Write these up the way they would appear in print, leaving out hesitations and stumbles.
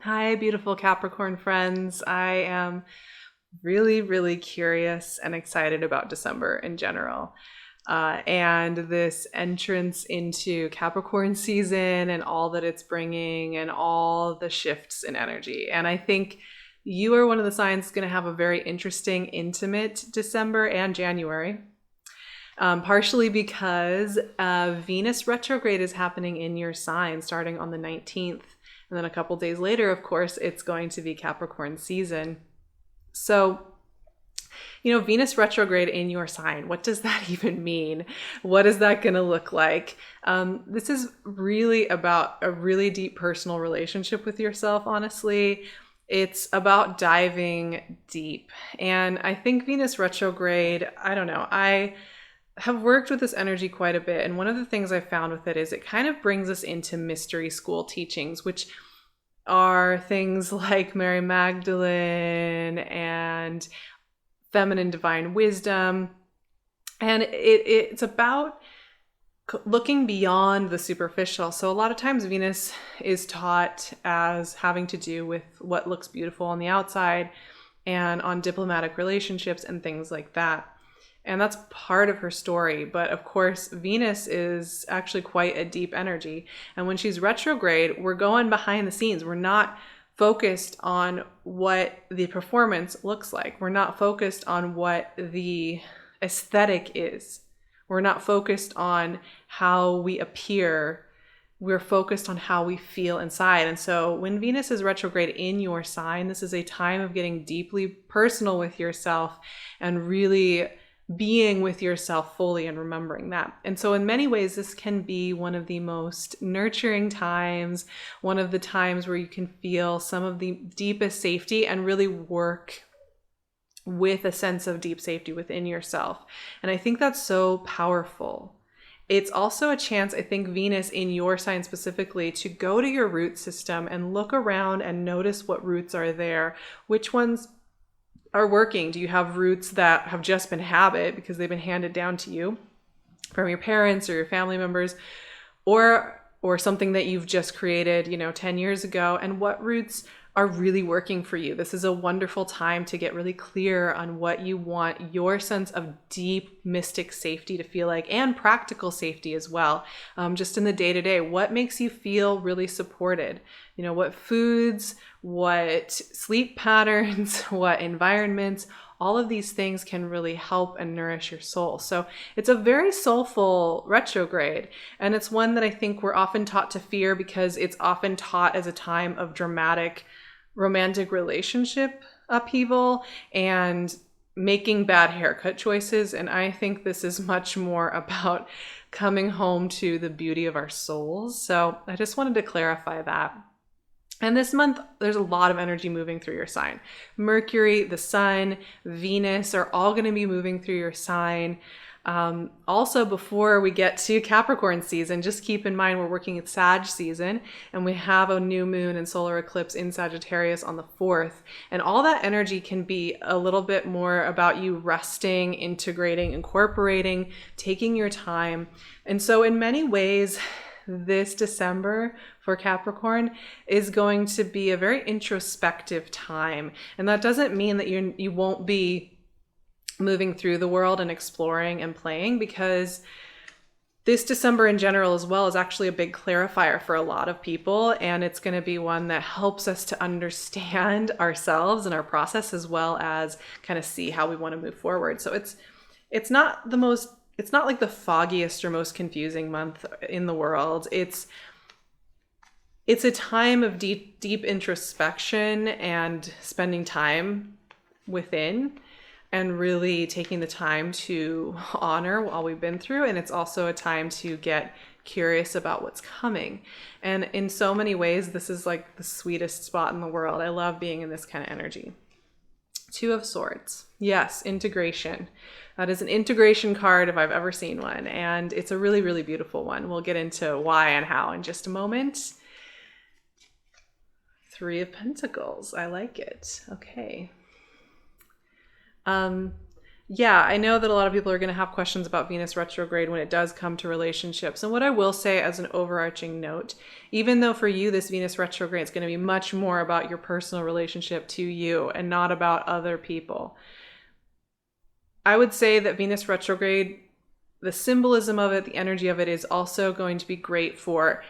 Hi, beautiful Capricorn friends. I am really, really curious and excited about December in general. And this entrance into Capricorn season and all that it's bringing and all the shifts in energy. And I think you are one of the signs going to have a very interesting, intimate December and January. Partially because Venus retrograde is happening in your sign starting on the 19th. And then a couple days later, of course, it's going to be Capricorn season. So, Venus retrograde in your sign, what does that even mean? What is that going to look like? This is really about a really deep personal relationship with yourself, honestly. It's about diving deep. And I think Venus retrograde, I don't know, I have worked with this energy quite a bit. And one of the things I found with it is it kind of brings us into mystery school teachings, which are things like Mary Magdalene and feminine divine wisdom. And it's about looking beyond the superficial. So a lot of times Venus is taught as having to do with what looks beautiful on the outside and on diplomatic relationships and things like that. And that's part of her story. But of course, Venus is actually quite a deep energy. And when she's retrograde, we're going behind the scenes. We're not focused on what the performance looks like. We're not focused on what the aesthetic is. We're not focused on how we appear. We're focused on how we feel inside. And so when Venus is retrograde in your sign, this is a time of getting deeply personal with yourself and really being with yourself fully and remembering that. And so in many ways, this can be one of the most nurturing times, one of the times where you can feel some of the deepest safety and really work with a sense of deep safety within yourself. And I think that's so powerful. It's also a chance, I think, Venus in your sign specifically, to go to your root system and look around and notice what roots are there, which ones are working. Do you have roots that have just been habit because they've been handed down to you from your parents or your family members, or something that you've just created, 10 years ago? And what roots are really working for you? This is a wonderful time to get really clear on what you want your sense of deep mystic safety to feel like, and practical safety as well. Just in the day-to-day, what makes you feel really supported? What foods, what sleep patterns, what environments, all of these things can really help and nourish your soul. So it's a very soulful retrograde. And it's one that I think we're often taught to fear because it's often taught as a time of dramatic romantic relationship upheaval and making bad haircut choices. And I think this is much more about coming home to the beauty of our souls. So I just wanted to clarify that. And this month, there's a lot of energy moving through your sign. Mercury, the sun, Venus are all going to be moving through your sign. Also, before we get to Capricorn season, just keep in mind we're working at Sag season, and we have a new moon and solar eclipse in Sagittarius on the 4th. And all that energy can be a little bit more about you resting, integrating, incorporating, taking your time. And so in many ways, this December for Capricorn is going to be a very introspective time. And that doesn't mean that you won't be moving through the world and exploring and playing, because this December in general as well is actually a big clarifier for a lot of people. And it's going to be one that helps us to understand ourselves and our process, as well as kind of see how we want to move forward. So it's not like the foggiest or most confusing month in the world. It's a time of deep introspection and spending time within and really taking the time to honor all we've been through. And it's also a time to get curious about what's coming. And in so many ways, this is like the sweetest spot in the world. I love being in this kind of energy. Two of Swords. Yes, integration. That is an integration card if I've ever seen one. And it's a really, really beautiful one. We'll get into why and how in just a moment. Three of Pentacles. I like it. Okay. Yeah, I know that a lot of people are going to have questions about Venus retrograde when it does come to relationships. And what I will say as an overarching note, even though for you this Venus retrograde is going to be much more about your personal relationship to you and not about other people, I would say that Venus retrograde, the symbolism of it, the energy of it is also going to be great for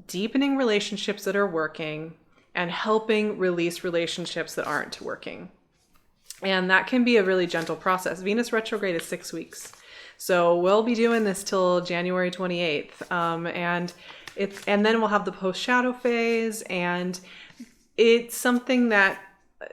deepening relationships that are working and helping release relationships that aren't working. And that can be a really gentle process. Venus retrograde is 6 weeks. So we'll be doing this till January 28th. And then we'll have the post-shadow phase, and it's something that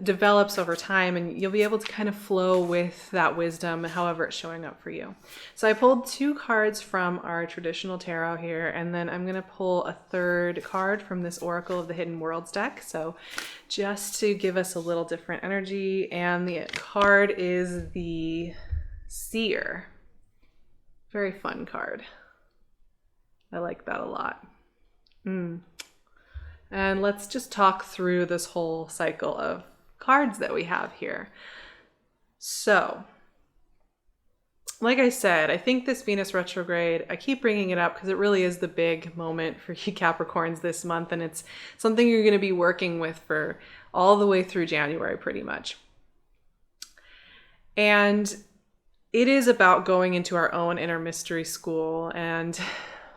develops over time, and you'll be able to kind of flow with that wisdom however it's showing up for you. So I pulled 2 cards from our traditional tarot here, and then I'm going to pull a 3rd card from this Oracle of the Hidden Worlds deck, so just to give us a little different energy. And the card is the Seer. Very fun card. I like that a lot. And let's just talk through this whole cycle of cards that we have here. So, like I said, I think this Venus retrograde, I keep bringing it up because it really is the big moment for you Capricorns this month, and it's something you're going to be working with for all the way through January pretty much. And it is about going into our own inner mystery school and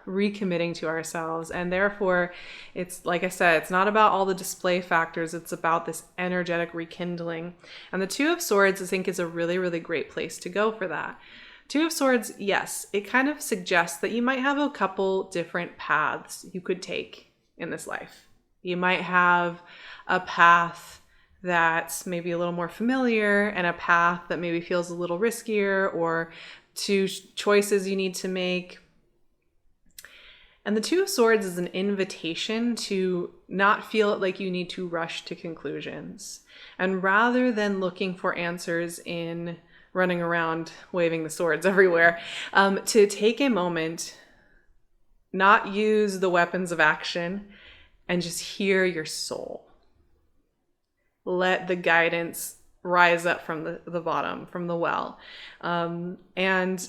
recommitting to ourselves. And therefore, it's like I said, it's not about all the display factors. It's about this energetic rekindling. And the Two of Swords, I think, is a really, really great place to go for that. Two of Swords, yes, it kind of suggests that you might have a couple different paths you could take in this life. You might have a path that's maybe a little more familiar and a path that maybe feels a little riskier, or 2 choices you need to make. And the Two of Swords is an invitation to not feel like you need to rush to conclusions. And rather than looking for answers in running around waving the swords everywhere, to take a moment, not use the weapons of action, and just hear your soul. Let the guidance rise up from the bottom, from the well. And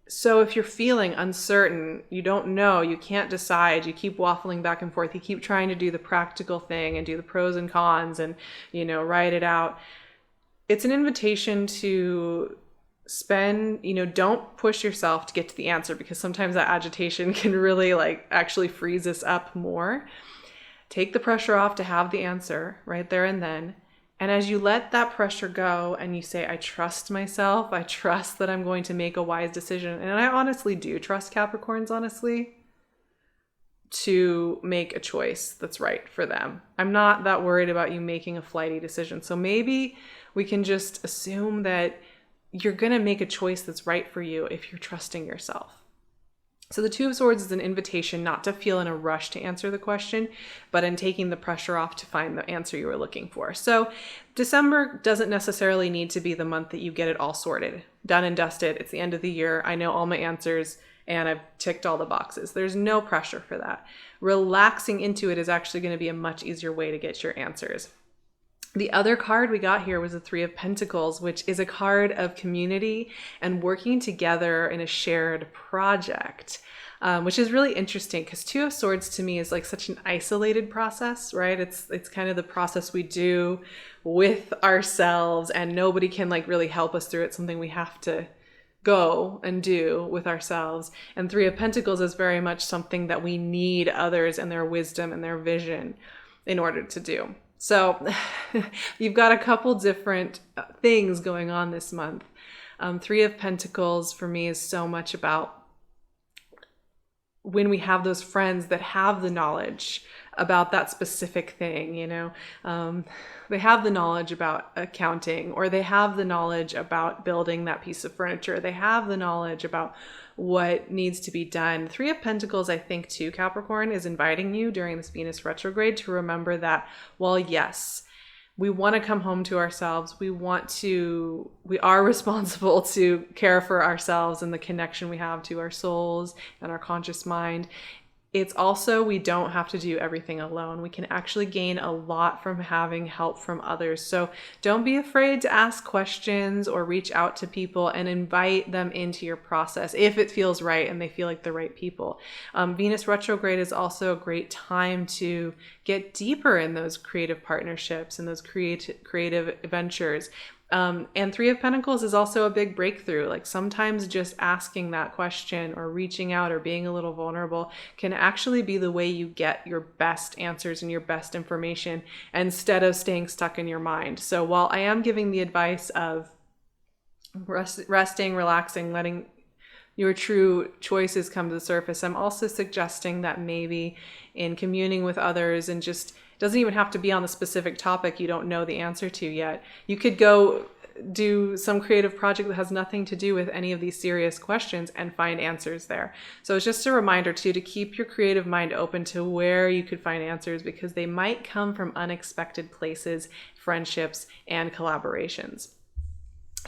so if you're feeling uncertain, you don't know, you can't decide, you keep waffling back and forth, you keep trying to do the practical thing and do the pros and cons and, write it out. It's an invitation to spend, don't push yourself to get to the answer, because sometimes that agitation can really actually freeze us up more. Take the pressure off to have the answer right there and then. And as you let that pressure go and you say, I trust myself, I trust that I'm going to make a wise decision. And I honestly do trust Capricorns, honestly, to make a choice that's right for them. I'm not that worried about you making a flighty decision. So maybe we can just assume that you're going to make a choice that's right for you if you're trusting yourself. So the Two of Swords is an invitation not to feel in a rush to answer the question, but in taking the pressure off to find the answer you were looking for. So December doesn't necessarily need to be the month that you get it all sorted, done and dusted. It's the end of the year. I know all my answers and I've ticked all the boxes. There's no pressure for that. Relaxing into it is actually going to be a much easier way to get your answers. The other card we got here was the Three of Pentacles, which is a card of community and working together in a shared project, which is really interesting because Two of Swords to me is such an isolated process, right? It's kind of the process we do with ourselves and nobody can really help us through it. It's something we have to go and do with ourselves. And Three of Pentacles is very much something that we need others and their wisdom and their vision in order to do. So you've got a couple different things going on this month. Three of Pentacles for me is so much about when we have those friends that have the knowledge about that specific thing, they have the knowledge about accounting, or they have the knowledge about building that piece of furniture. They have the knowledge about what needs to be done. Three of Pentacles, I think too, Capricorn, is inviting you during this Venus retrograde to remember that, while yes, we want to come home to ourselves, we are responsible to care for ourselves and the connection we have to our souls and our conscious mind. it's also, we don't have to do everything alone. We can actually gain a lot from having help from others. So don't be afraid to ask questions or reach out to people and invite them into your process if it feels right and they feel like the right people. Venus retrograde is also a great time to get deeper in those creative partnerships and those creative ventures. And Three of Pentacles is also a big breakthrough. Like sometimes just asking that question or reaching out or being a little vulnerable can actually be the way you get your best answers and your best information instead of staying stuck in your mind. So while I am giving the advice of resting, relaxing, letting your true choices come to the surface, I'm also suggesting that maybe in communing with others, and just doesn't even have to be on the specific topic you don't know the answer to yet. You could go do some creative project that has nothing to do with any of these serious questions and find answers there. So it's just a reminder too, to keep your creative mind open to where you could find answers, because they might come from unexpected places, friendships, and collaborations.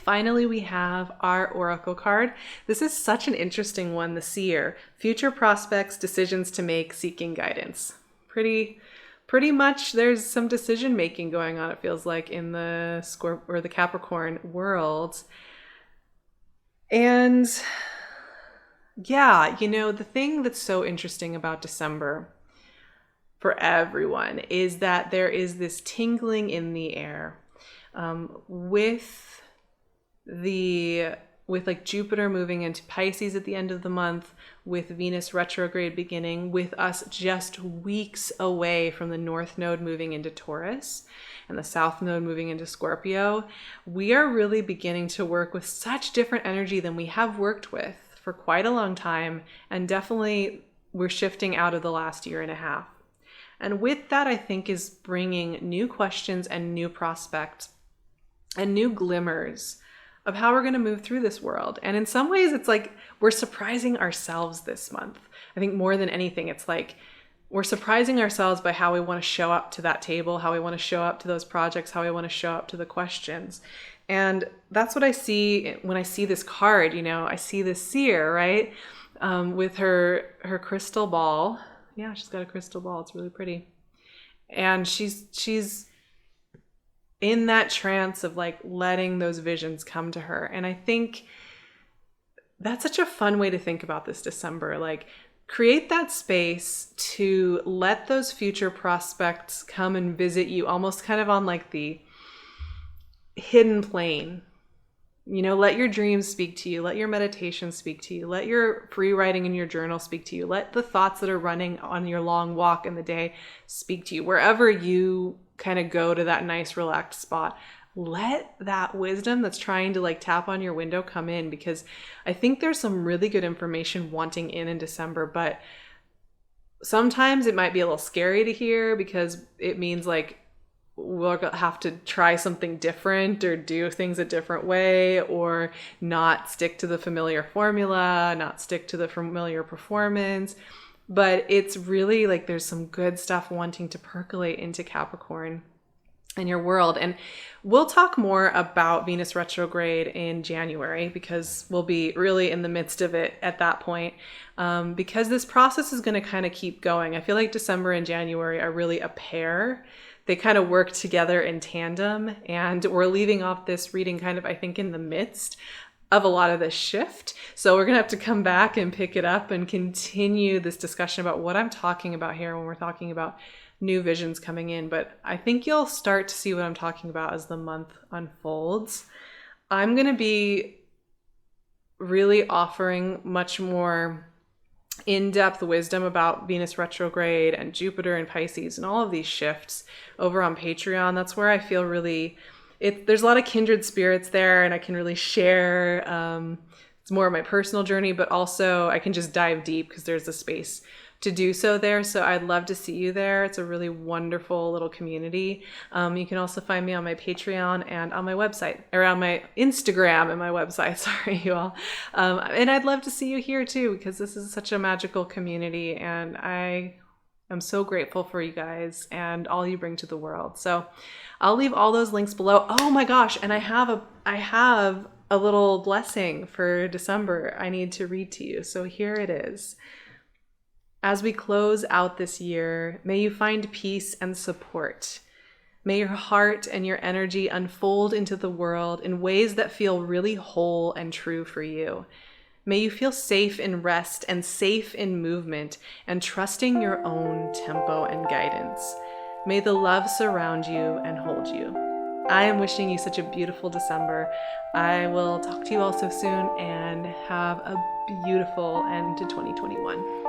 Finally, we have our Oracle card. This is such an interesting one, the Seer. Future prospects, decisions to make, seeking guidance. Pretty much there's some decision making going on, it feels like, in the the Capricorn world. And yeah, the thing that's so interesting about December for everyone is that there is this tingling in the air with like Jupiter moving into Pisces at the end of the month, with Venus retrograde beginning, with us just weeks away from the North Node moving into Taurus and the South Node moving into Scorpio. We are really beginning to work with such different energy than we have worked with for quite a long time, and definitely we're shifting out of the last year and a half. And with that, I think, is bringing new questions and new prospects and new glimmers of how we're going to move through this world. And in some ways, it's like we're surprising ourselves this month. I think more than anything, it's like we're surprising ourselves by how we want to show up to that table, how we want to show up to those projects, how we want to show up to the questions. And that's what I see when I see this card. I see this Seer, right? With her crystal ball. Yeah, she's got a crystal ball. It's really pretty. And she's in that trance of like letting those visions come to her. And I think that's such a fun way to think about this December. Like, create that space to let those future prospects come and visit you, almost kind of on like the hidden plane. Let your dreams speak to you. Let your meditation speak to you. Let your free writing in your journal speak to you. Let the thoughts that are running on your long walk in the day speak to you. Wherever you kind of go to that nice relaxed spot, let that wisdom that's trying to like tap on your window come in, because I think there's some really good information wanting in December, but sometimes it might be a little scary to hear, because it means like we'll have to try something different or do things a different way, or not stick to the familiar formula, not stick to the familiar performance. But it's really like there's some good stuff wanting to percolate into Capricorn in your world. And we'll talk more about Venus retrograde in January, because we'll be really in the midst of it at that point, because this process is going to kind of keep going. I feel like December and January are really a pair. They kind of work together in tandem, and we're leaving off this reading kind of, I think, in the midst of a lot of this shift. So we're going to have to come back and pick it up and continue this discussion about what I'm talking about here when we're talking about new visions coming in. But I think you'll start to see what I'm talking about as the month unfolds. I'm going to be really offering much more in-depth wisdom about Venus retrograde and Jupiter and Pisces and all of these shifts over on Patreon. That's where I feel really there's a lot of kindred spirits there, and I can really share. It's more of my personal journey, but also I can just dive deep because there's a space to do so there. So I'd love to see you there. It's a really wonderful little community. You can also find me on my Patreon and on my website, or on my Instagram and my website. Sorry, you all. And I'd love to see you here too, because this is such a magical community, and I'm so grateful for you guys and all you bring to the world. So I'll leave all those links below. Oh my gosh. And I have a little blessing for December I need to read to you. So here it is. As we close out this year, may you find peace and support. May your heart and your energy unfold into the world in ways that feel really whole and true for you. May you feel safe in rest and safe in movement and trusting your own tempo and guidance. May the love surround you and hold you. I am wishing you such a beautiful December. I will talk to you all so soon, and have a beautiful end to 2021.